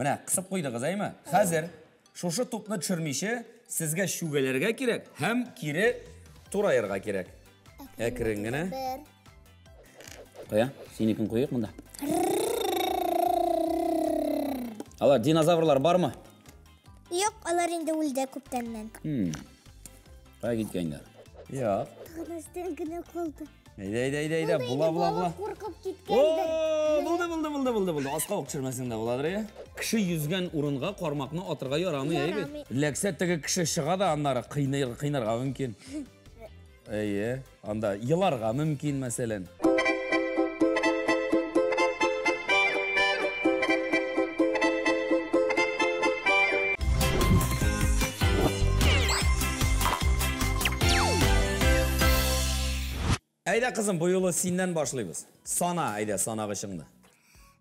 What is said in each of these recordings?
Міне, қысып қойды қызайма. Қазір шошы топны түшірмейше, сізге шугалерге керек, һәм кире турайырға керек. Әкірінгіні. Қоя, сенекін қойық мұнда. Алар, динозаврлар бар ма? Yok, алар енді өлді көптеннен. Қая кеткендер? Yok. Тағыныстен күні қолды. Eyda, bula. Қорқып кеткенді. Buldu. Asqa оқшырмасында болады, е? Кіші yüzген урынға қармақны атырға ярамы, ебе? Ләксәттігі кіші шығады, аннары қайнарға мүмкін. Анда еларға мүмкін, мәселен. Әйдә, қызым, бұл жолы сенен башлайбыз. Сана, әйдә, санағы шыңды.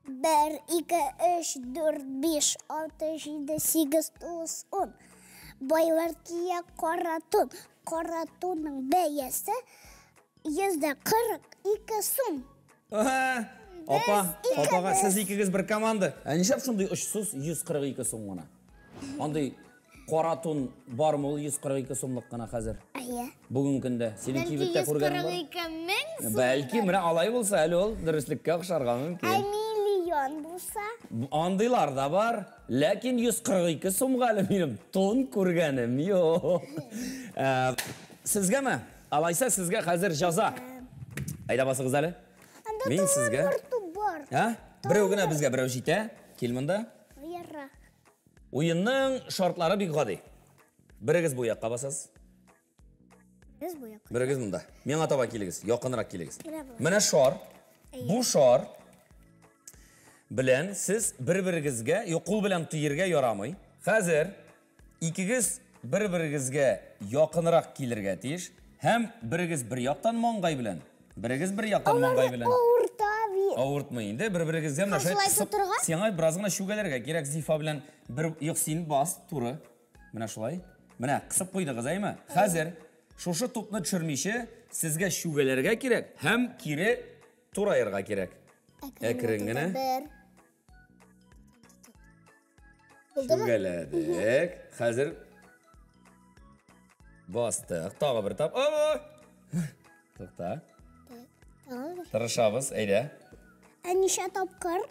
1, 2, 3, 4, 5, 6, 7, 8, 9, 10. Байлар кие қара тон. Қара тонның бәйесі 142 сум. Апаға, сіз екігіз бір команды. Әнешеп шындай үшсіз 142 сум ғана. Андай қара тон бар мол 142 сумлық қана қазір. Бүгін күнді. Сенің кейбетті көргенің бар? 142 мың сум. Бәлки, міне алай болса, әлі ол дұрыслыққа қышарға мүмкін. Миллион болса? Андайлар да бар. Ләкин 142 сумға әлі менің тон көргенім. Сізге ме? Алайса сізге қазір жаза. Айда басығыз әлі? Мен сізге. Біреу күні бізге біреу жейті. Келмінді? Ойынның шартлары бек ғады. Бірігіз бұяққа басасыз. Бірігіз мұнда. Мен атаба келігіз, яқынырақ келігіз. Міне шар. Бұл шар білен сіз бір-бірігізге, қол білен түйірге ярамай. Қазір ikigіз бір-бірігізге яқынырақ келірге тейіш. Hem бірігіз бір яқтан маңғай білен. Бірігіз бір яқтан маңғай білен. Ауыртмайынды. Бір-бірігізге сен ай біразғына шугалерге керек зифа білен бір еқсейін бас туры. Міне шулай. Міне қысып қойды қызайма. Қазір шошы топны түшірмейше сізге шугалерге керек, hem кире турайырға керек. Әкірінгіні. Шугаледік. Қазір бастық. Тағы бір тап. Тоқта. Тырышабыз, әйді. Әнеша тапқыр?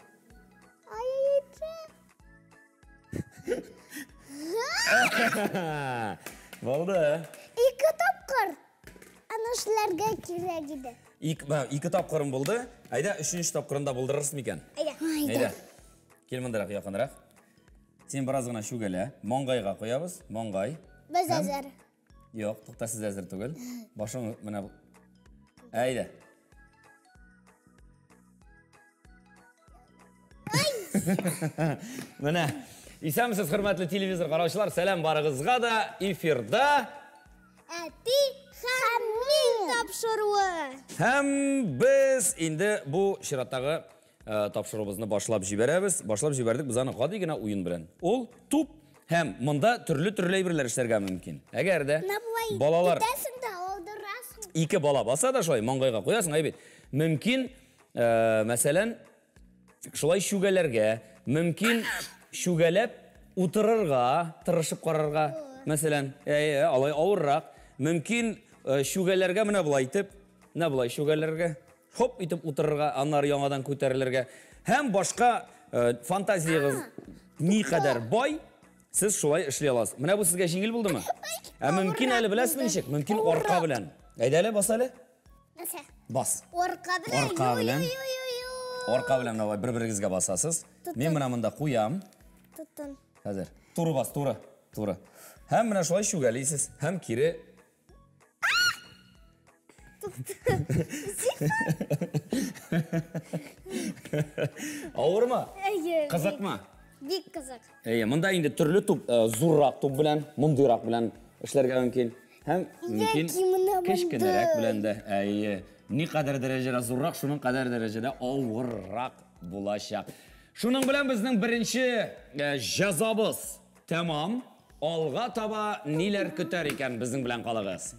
Болды. 2 тапқыр. Анашыларға керек еді. 2 тапқырым болды. Әйді, 3-ші тапқырында болдырырсың екен. Әйді. Кел мұндырақ, яқынырақ. Сен біразғына шугелі. Маңғайға қоябыз. Маңғай. Біз әзір. Жоқ, тоқта сіз әзір түгіл. Башың мұна бұл. Әйді. Мұна. Исәмсіз құрметлі телевизор қараушылар, сәлем барығызға да эфирда Әти Хамин тапшыруы. Һәм біз енді бұл шираттағы тапшыруымызны башлап жіберәбіз. Башлап жібердік біз аны қады егіне ойын білен. Ол туп һәм мұнда түрлі бірлер іштерге мүмкін. Әгер де балалар 2 бала баса да шылай маңғайға қоясың, айбет. Мүмкін, мәселен, шылай шугалерге, мүмкін шугалеп ұтырырға, тырышып қарарға, мәселен, алай ауыррақ, мүмкін шугалерге мұна бұлай тіп, не бұлай шугалерге, хоп, итіп ұтырырға, анар яңадан көтерілерге. Һәм башқа фантазияғыз не қадар бай, сіз шулай ішлей аласыз. Мұна бұл сізге жеңіл болды ма? Мүмкін әлі біләсің меншек, мүмкін орқа білән. Әйдәлі, бас әлі? Бас. Орқа білән. Орқа білән, бір-біріңізге басасыз. Мен мұна мұнда қоям. Тұттын. Қазір. Туры бас, туры. Һәм мұна шулай шугалейсіз, һәм кері. Ауыр ма? Қызық ма? Бек қызық. Мұнда енді түрлі туп, зұррақ туп білән, мұндырақ білән ішлерге мүмкін. Һәм мүмкін кішкенерек білән де. Не қадар дәрежеде зұррақ, шының қадар дәрежеде ауыррақ болашақ. Шының білән біздің бірінші жазабыз тәмам. Алға таба нелер күтер екен біздің білән қалығыз.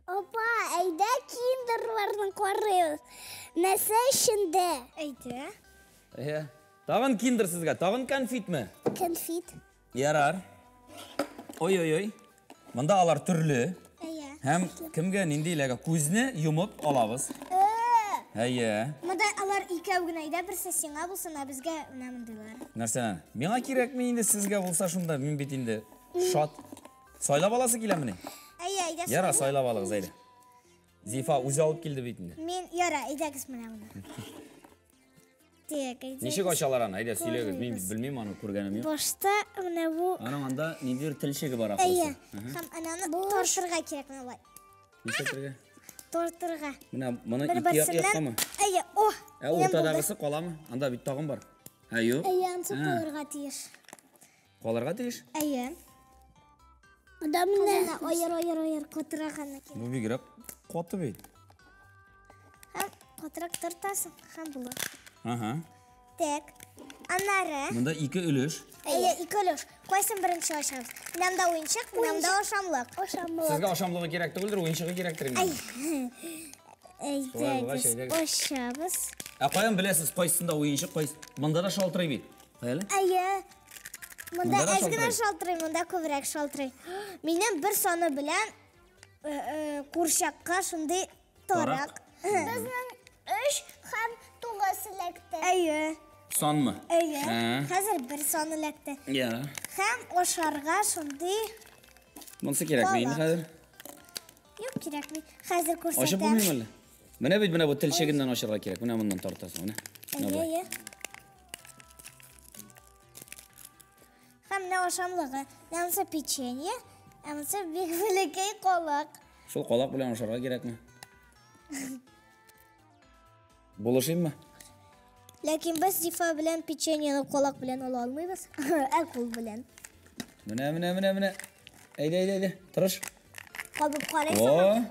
Опа, карыйбыз. Нәрсә эчендә? Әйдә. Тагын киндер сезгә, тагын конфетме? Конфет. Ярар. Ой. Монда алар төрле. Әйе. Һәм кемгә ниндиләргә күзне йомып алабыз. Әйе. Монда алар икәү генә иде, берсе сиңа булсын, ә безгә менә мондыйлар. Нәрсә? Миңа кирәкме инде сезгә булса шунда, мин бит инде шат. Сайлап аласы киләме ни? Әйе, әйдә. Яра, сайлап алыгыз әйдә. Зифа үзе алып килде бит инде. Мин яра, әйдәгез менә моны. Тик, әйдә. Ничек ачалар аны? Әйдә сөйләгез. Мин белмим аны, күргәнем юк. Башта менә бу. Аның анда ниндидер телчеге бар Әйе. ахырсы. Һәм ананы тартырга кирәк менә булай. Ничектергә? Тартырга. Менә моны Бер ике як берсеннән. яккамы? Әйе, о. Ә уртадагысы каламы? Анда бит тагын бар. Юк. Әйе, ансы калырга тиеш. Калырга тиеш. Әйе. Адам менә Айыр, катыраганы кирәк. Бу бигрәк каты бит. Һәм катырак тартасың, һәм була. Ага. Тек. Аннары. Монда ике өлеш. Әйе, икелеш. Кайсын беренче ашабыз? Менәмдә уенчык, менәмдә ашамлык. Сезгә ашамлыгы кирәк түгелдер, уенчыгы кирәктер инде. Әйдәгез, әйдәгез. ашабыз. Ә каян беләсез кайсында уенчык, кайсы? Монда да шалтырый бит. Каялы? Әйе. Монда Монда да әз генә шалтырый. шалтырый, монда күбрәк шалтырый. Минем бер саны белән курчакка шундый тарак. безнең 3 һәм 9 эләкте. Әйе. Санмы? Әйе. Ә. Хәзер бер саны эләкте. Я. Һәм ашарга шундый Монсы кирәкме инде хәзер? юк кирәкми. Хәзер Ашып күрсәтәм. булмыймы әллә? Менә бит менә бу телчегеннән ашырга кирәк. Менә моннан тартасың, менә. Менә бу. Әйе. Һәм менә ашамлыгы. Нәмсә печенье, нәмсә бик бәләкәй калак. Шул калак белән ашарга кирәкме? Булышыйммы? Ләкин без Зифа белән печеньены калак белән ала алмыйбыз. Кул белән. Менә. Әйдә. Тырыш. Кабып карайсың. О,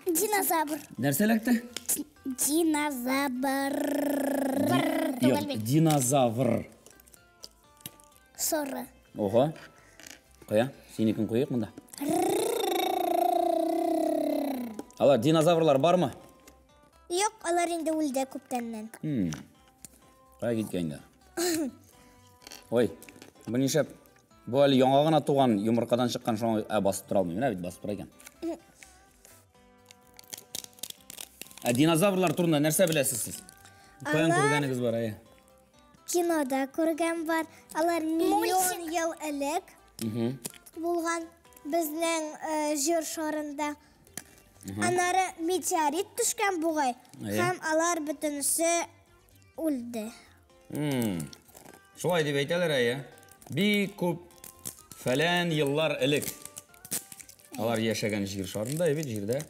Динозавр. нәрсә эләкте? Динозавр. Юк, динозавр. Соры. Ого. Кая? Синекен куйык монда. Алар динозаврлар бармы? Юк, алар инде үлде күптәннән. Кая киткәннәр? Ой, бу нишәп? Бу әле яңа гына туган йомыркадан чыккан шуңа басып тора алмый. Менә бит басып тора икән. Динозаврлар турында нәрсә беләсез сез? Каян күргәнегез бар, әйе? Кинода күргән бар. Алар миллион ел элек булган безнең җир шарында. Аннары метеорит төшкән бугай. Әйе. Һәм алар бөтенесе үлде. Шулай дип әйтәләр, әйе. Бик күп фәлән еллар элек. Алар яшәгән җир шарында, бит җирдә.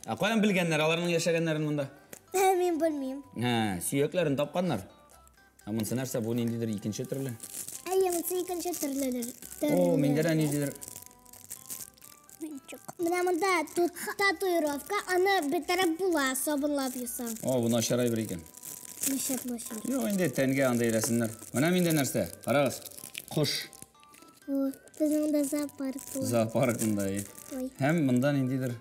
Ә каян белгәннәр аларның яшәгәннәрен монда? Мин белмим. Сөякләрен тапканнар. Ә монсы нәрсә, бу ниндидер икенче төрле? Әйе, монсы икенче төрлелер. О, миндә дә ниндидер. Менә монда татуировка, аны бетереп була, сабынлап юсам. О, бу начарай бер икән. Нишәп начар. Юк, инде тәнгә андай рәсемнәр. Менә миндә нәрсә? Карагыз. Кош. О, безнең дә зоопарк була. Зоопаркында. Ой. Һәм монда ниндидер.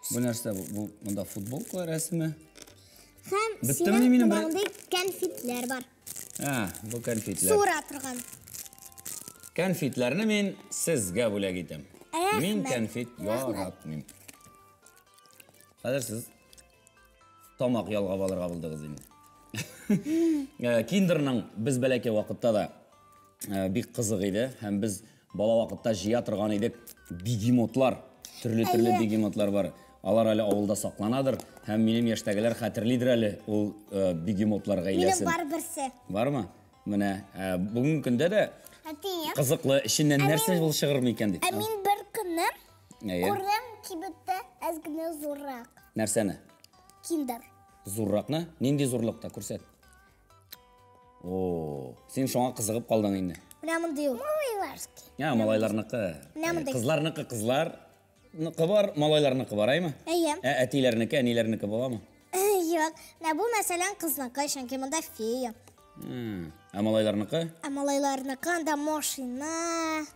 Бу нәрсә? Бу монда футболка рәсеме. Һәм Беттеме ни минем бер? монда конфетлар бар. Бу конфетлар. Сура торган. Конфетларны мин сезгә бүләк итәм. Мин конфет яратмыйм. Хәзер сез тамак ялгап алырга булдыгыз инде. Киндерның без бәләкәй вакытта да бик кызык иде һәм без бала вакытта җыя торган идек бигемотлар. Төрле бигемотлар бар. Алар әле авылда сакланадыр һәм минем яшьтәгеләр хәтерлидер әле ул бигемотлар гаиләсен. Минем бар берсе. Бармы? Менә бүгенге көндә дә Әтием. кызыклы иченнән нәрсә бул чыгырмы икән дип. Ә мин бер көнне Әйе. күрдем кибеттә әз генә зуррак. Нәрсәне? Киндер. Зурракны? Нинди зурлыкта күрсәт. О, син шуңа кызыгып калдың инде. Менә монда юк. Малайларский. Малайларныкы. Менә монда. Кызларныкы кызларныкы бар, малайларныкы бар, әйме? Әйе. Әтиләрнеке, әниләрнеке буламы? Юк. Менә бу мәсәлән кызныкы, чөнки монда фея. Ә малайларныкы? Ә малайларныкы анда машина,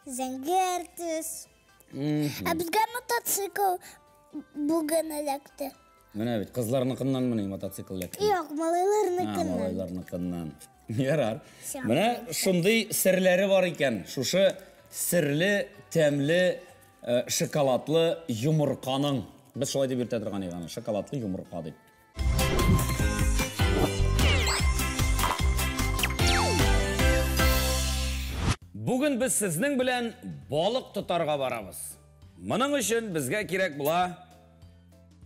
зәңгәр төс. Ә безгә мотоцикл Бүгін эләкті. Менә бит кызларныкыннан мыни мотоцикл эләкте. Yok, малайларныкынан. Малайларныкыннан. Ярар. Менә шундый серләре бар икән. Шушы серле, тәмле, шоколадлы йомырканың. Без шулай дип йөртә торган икән, шоколадлы йомырка дип. Бүген без сезнең белән балык тотарга барабыз. Моның өчен безгә кирәк була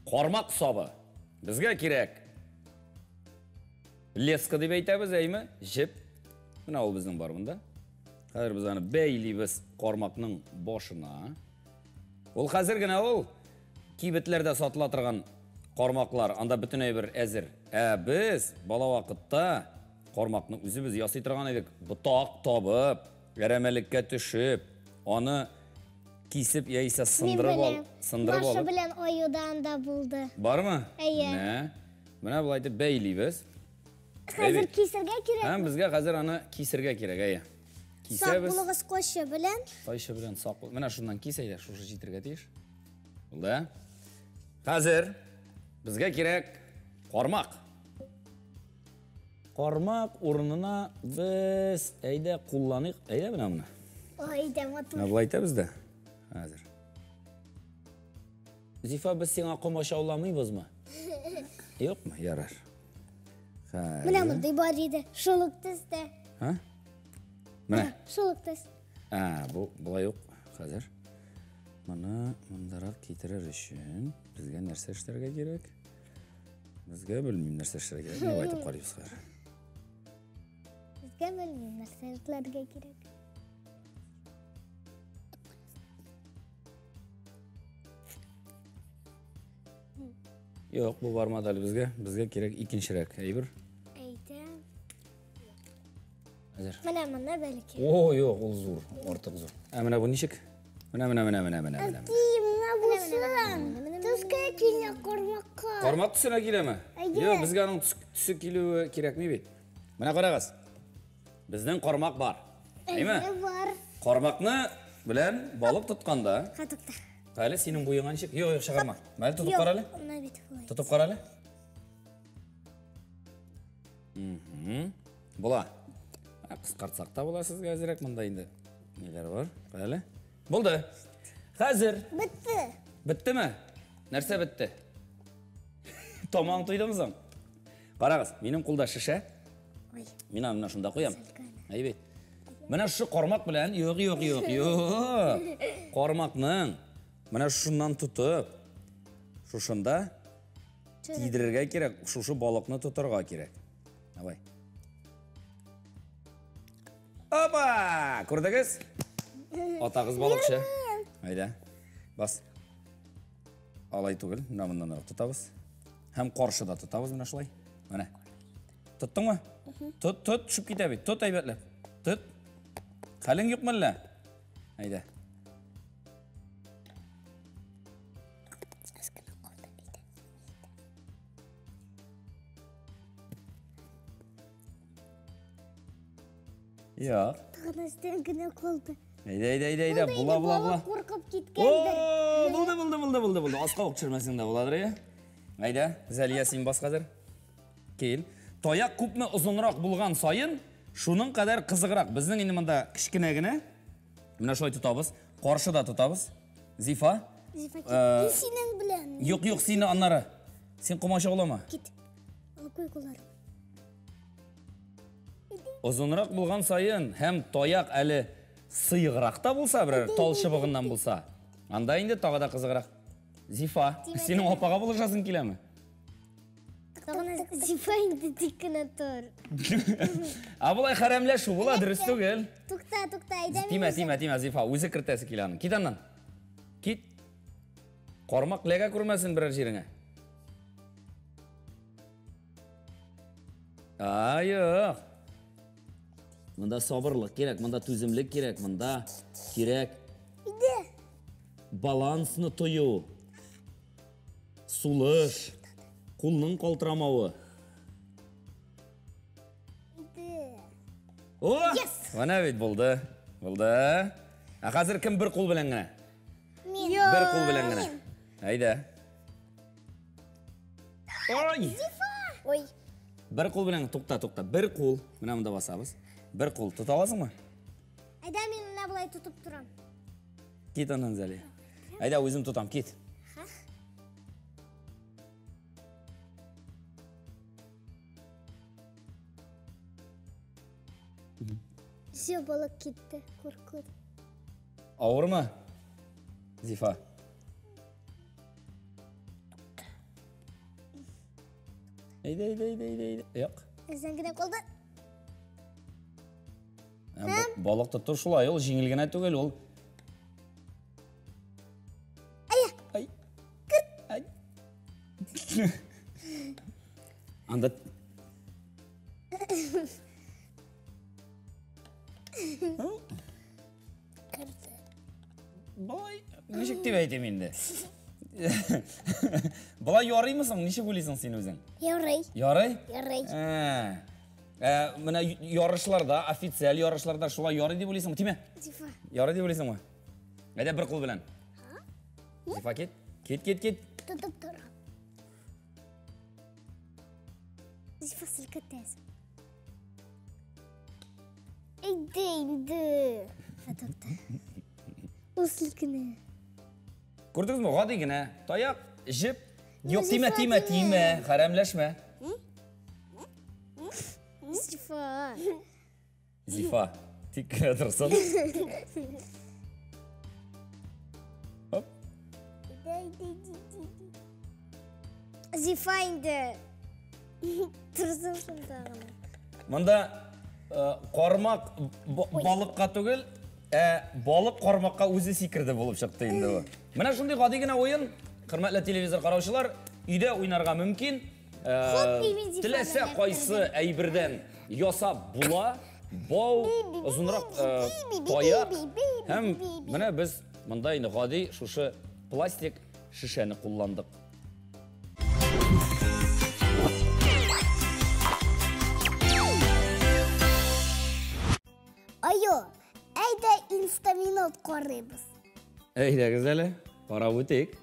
кармак сабы. Безгә кирәк леска дип әйтәбез, әйме? Җеп. Менә ул безнең бар монда. Хәзер без аны бәйлибез кармакның башына. Ул хәзер генә ул кибетләрдә сатыла торган кармаклар, анда бөтенләй бер әзер. Без бала вакытта кармакны үзебез ясый торган идек. Ботак табып, әрәмәлеккә төшеп, аны кисеп яисә сындырып ал. Башы белән аюдан да булды. Бармы? Әйе. Менә булай дип бәйлибез. Хәзер кисергә кирәк. Һәм безгә хәзер аны кисергә кирәк, әйе. Сак Кисәбез. булыгыз кайшы белән? Кайшы белән сак бул. Менә шуннан кисәйдә, шушы җитәргә тиеш. Булды. Хәзер безгә кирәк кармак. Кармак урынына без әйдә кулланыйк. Әйдә менә моны. Ой, дә матур. Менә булай итәбез дә. Хәзер. Зифа, без сиңа комаша ауламыйбызмы? Юкмы? Ярар. Менә мондай бар иде. Шулык төстә. Ха? Менә. Шулык төс. Бу булай юк. Хәзер. Моны мондарак китерер өчен безгә нәрсә эшләргә кирәк? Безгә белмим нәрсә эшләргә кирәк. Ни әйтеп карыйбыз хәзер? Безгә белмим нәрсә эшләргә кирәк. Юк, бу бармады әле безгә. Безгә кирәк икенчерәк әйбер. Әйтә. Хәзер. Менә моны бәлки. О, юк, ул зур, артык зур. Менә бу ничек? Менә. Менә булсын. Төскә килә кармакка. Кармак төсенә киләме? Юк, безгә аның төсе килүе кирәкми бит. Менә карагыз. Безнең кармак бар. Әйме? Бар. Кармакны белән балык тотканда, Хатыкта. әле синең буеңа ничек? Юк, чыгарма. Мәл тотып кара әле. Менә бит булай. Тотып кара әле. Була. Кыскартсак та була сезгә әзрәк монда инде. Ниләр бар? Әле. Булды. Хәзер. Бетте. Биттеме? Нәрсә битте? Тамам туйдымы соң? Карагыз, минем кулда шише. Ой. Мин аны шунда куям. Әйбәт. Менә шу кармак белән, юк. Кармакның менә шуннан тутып, шушында тидерергә кирәк, шушы балыкны тутырга кирәк. Давай. Опа! Күрдегез? Атагыз балыкчы. Әйдә. Бас. Алай түгел, менә моннан тотабыз. Һәм каршыда тотабыз менә шулай. Менә. Тоттыңмы? Тот, төшүп китә бит. Тот әйбәтләп. Тот. Хәлең юкмы әллә? Әйдә. Як. Тагыныстан генә калды. Әйдә. Була. Куркып киткәндер. Булды. Аска ук төшермәсең дә буладыр, я? Әйдә, Зәлия син бас хәзер. Кил. Таяк күпме озынрак булган сайын, шуның кадәр кызыграк. Безнең инде монда кичкенә генә. Менә шулай тотабыз. Каршыда тотабыз. Зифа. Синең белән. Юк, сине аннары. Син комаша улама. Кит. Ал куй кулларын. Озынрак булган сайын, һәм таяк әле сыйграк та булса, бер тал чыбыгыннан булса, анда инде тагы да кызыграк. Зифа, синең апага булышасың киләме? Тагын Зифа инде тик кенә тор. Булай хәрәмләшү була, дөрес түгел. Тукта, әйдә. Тимә, Зифа, үзе кертәсе килә аны. Кит аннан. Кит. Кармак ләгә күрмәсен берәр җиреңә. Юк. Монда сабырлык кирәк, монда түземлек кирәк, монда кирәк. Балансны тою. Сулыш. Кулның калтырамавы. О! Менә бит булды. Хәзер кем бер кул белән генә? Мин. Бер кул белән генә. Әйдә. Ой! Ой. Бір қол білен, тоқта. Бір қол. Мына мұнда басабыз. Бір қол. Тұта аласың ба? Айда мен мына былай тұтып тұрам. Кет анан зәле. Айда өзім тұтам, кет. Все, балык кетті. Қорқыды. Ауыр ма? Зифа. Айда. Яқ. Зәңгіден қолды. Балықты тұр шулай, ол жеңілген түгел, ол. Ай. Ай. Анда. Кірді. Балай, нешек деп айтем енді. Балай яраймысың, нешек ойлайсың сен өзің? Ярай. Ярай? Ярай. Мына ярышларда, официал ярышларда шулай ярай деп ойлайсың ба? Тиме? Зифа. Ярай деп ойлайсың ба? Айда бір қол білен. Зифа кет. Кет. Тұтып тұр. Зифа сілкітесің. Енді. Тұтты. Ол сілкіні. Көрдіңіз ме? Ғады гіне. Таяқ, жіп. Yok тиме. Харамлашма. Зифа. Зифа. Тик тұрсын. Хоп. Зифа енді. Тұрсын шындағына. Мұнда қармақ балыққа түгіл, балық қармаққа өзі секірді болып шықты енді. Мына шындай ғадигіна ойын, қырмәтлі телевизор қараушылар, үйде ойнарға мүмкін. Тіләсе қайсы әйбірден ясап бұла, бау, ұзынырақ таяқ. Әм, мына біз мұнда енді ғади шушы пластик шишәні құлландық. Айо, әйді инстаминот қарайбыз. Әйді ғызәлі, пара өтек.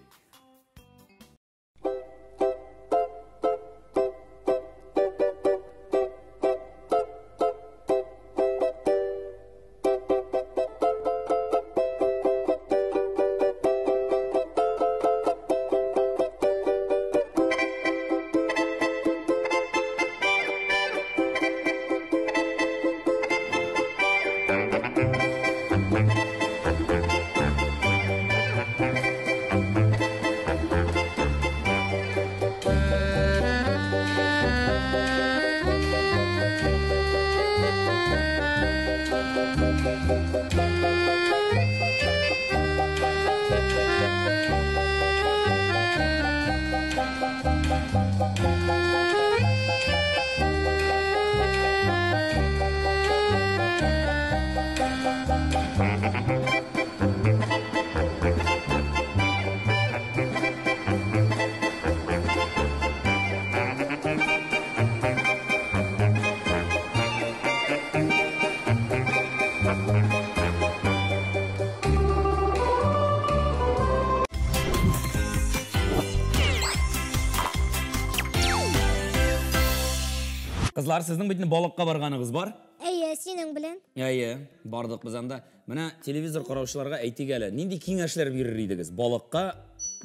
Қызлар, сіздің бітін балыққа барғаныңыз бар? Әйе, сенің білен. Әйе, бардық біз анда. Мына телевизор қараушыларға әйтек әлі, нендей кеңешлер берер едіңіз? Балыққа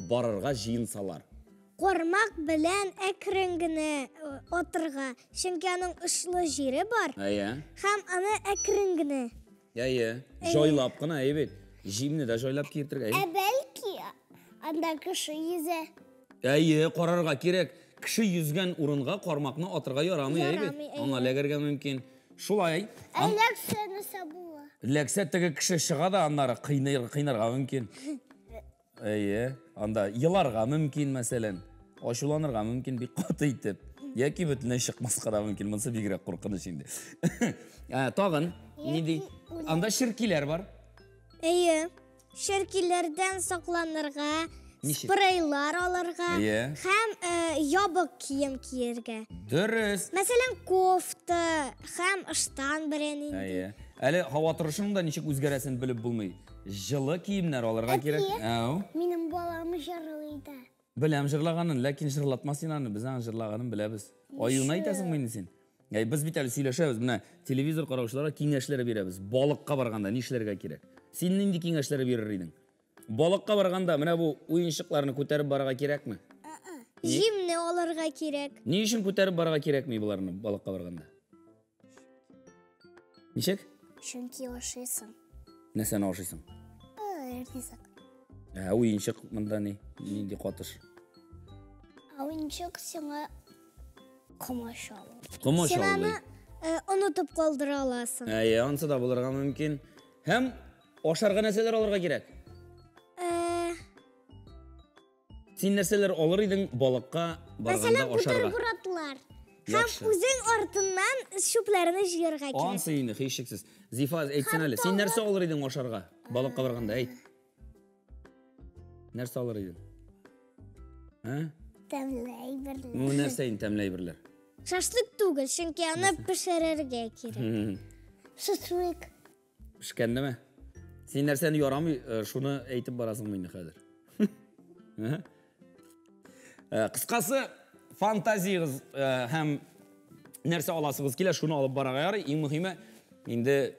барарға жиын салар. Қормақ білен әкірінгіні отырға. Шынки аның ұшлы жері бар. Әйе. Хам аны әкірінгіні. Әйе, жойлап қына, әйбет. Жимні де жойлап кертірік, әйе. Бәлки, анда кіші езі. Әйе, қарарға керек. Кіші юзген урынға қормақны отырға ярамы, әйбет. Аңа ләгерге мүмкін. Шулай. Ләксені сабуы. Ләксеттігі кіші шығада андары қайнарға мүмкін. Әйе, анда еларға мүмкін, мәселен. Ашуланырға мүмкін бей қаты етіп. Яки бүтіне шықмасқа да мүмкін, мұнсы бегірек қорқыны шінде. Тағын, недей? Анда шіркилер бар. Әйе, шіркилерден сақланырға, спрейлар алырға, хәм ябық киім киерге. Дұрыс. Мәселен, кофты, хәм ыштан бірен енді. Әйе. Әлі хава тұрышының да нешек өзгересін біліп бұлмай. Жылы киімнер алырға керек. Менің баламы жарылыйды. Білем жырлағанын, ләкин жырлатма сен аны, біз аны жырлағанын білеміз. Ойуына айтасың мені сен. Біз бит әлі сөйлешеміз, мына телевизор қараушыларға кеңешлер береміз. Балыққа барғанда не ішлерге керек? Сен нендей кеңешлер берер едің? Балыққа барғанда мына бұл ойыншықтарны көтеріп баруға керек ме? Жимне оларға керек. Не үшін көтеріп баруға керек ме бұларны балыққа барғанда? Нешек? Чөнки ашыйсың. Нәрсені ашисың? Ризык. Ойыншық мында не? Нендей қатыш? Ойыншық сеңа комашалы. Қымаш Сен аны алды. ұнытып қалдыра аласың. Ансы да болырға мүмкін. Hem ашарға нәрселер алырға керек. Сен нәрселер алыр едің балыққа барғанда Мәселен, ашарға. бутербродлар. Yaxşı. Һәм үзең артыннан шүпләрне җыярга кирәк. Ансы енді, хейшексіз. Зифа, әйтсен әлі. Сен нәрсе алыр едің ашарға? Балыққа барғанда, әйт. Нәрсе алыр едің? Тәмләй бірлі. Бұл нәрсейін тәмләй бірлер. Шашлык түгел, чөнки аны пешерергә кирәк. Шашлык. Пішкенді ме? Сен нәрсені ярамай, шуны әйтіп барасың мені қазір. Қысқасы, фантазияңыз һәм нәрсе аласыңыз келе, шуны алып бараға ярый. Ең мұхиме, енді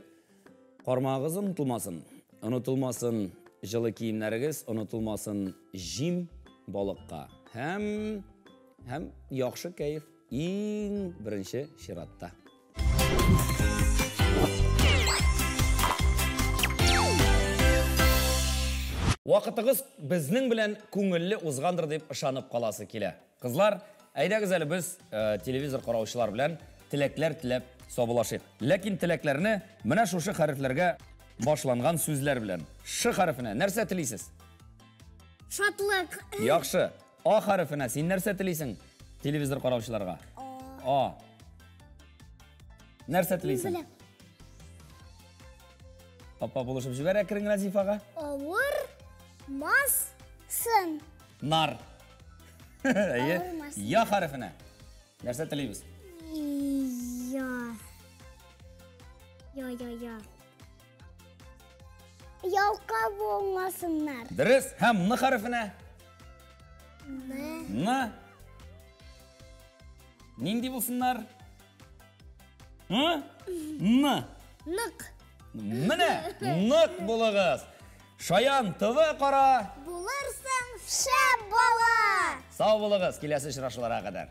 қармағыз ұнытылмасын. Ұнытылмасын жылы киімләрігіз, ұнытылмасын жим балыққа. Һәм яқшы кәйф ең бірінші ширатта. Вақытығыз біздің білән көңілі ұзғандыр деп ышанып қаласы келе. Қызлар, әйдәгіз әлі біз телевизор қараушылар білән тілеклер тілеп собылашық. Ләкин тілеклеріні мінә шушы харифлерге башланған сөзлер білән. Ш харифіне нәрсе тілейсіз? Шатлык. Яқшы. А харифіне сен нәрсе тілейсің телевизор қараушыларға? А. Нәрсе тілейсің? Папа болышып жібер әкірің Назифаға? Ауыр масын. Нар. Я харифіне. Нәрсе тілейбіз? Я. Ялқа болмасынlar. Дұрыс. Һәм ны харифіне? Ны. Нендей болсынlar? Ны. Нык. Міне, нык болығыз. Шаян ТВ қара. Булырсың шәп бала. Сау болығыз, келесі шырашыларға қадар.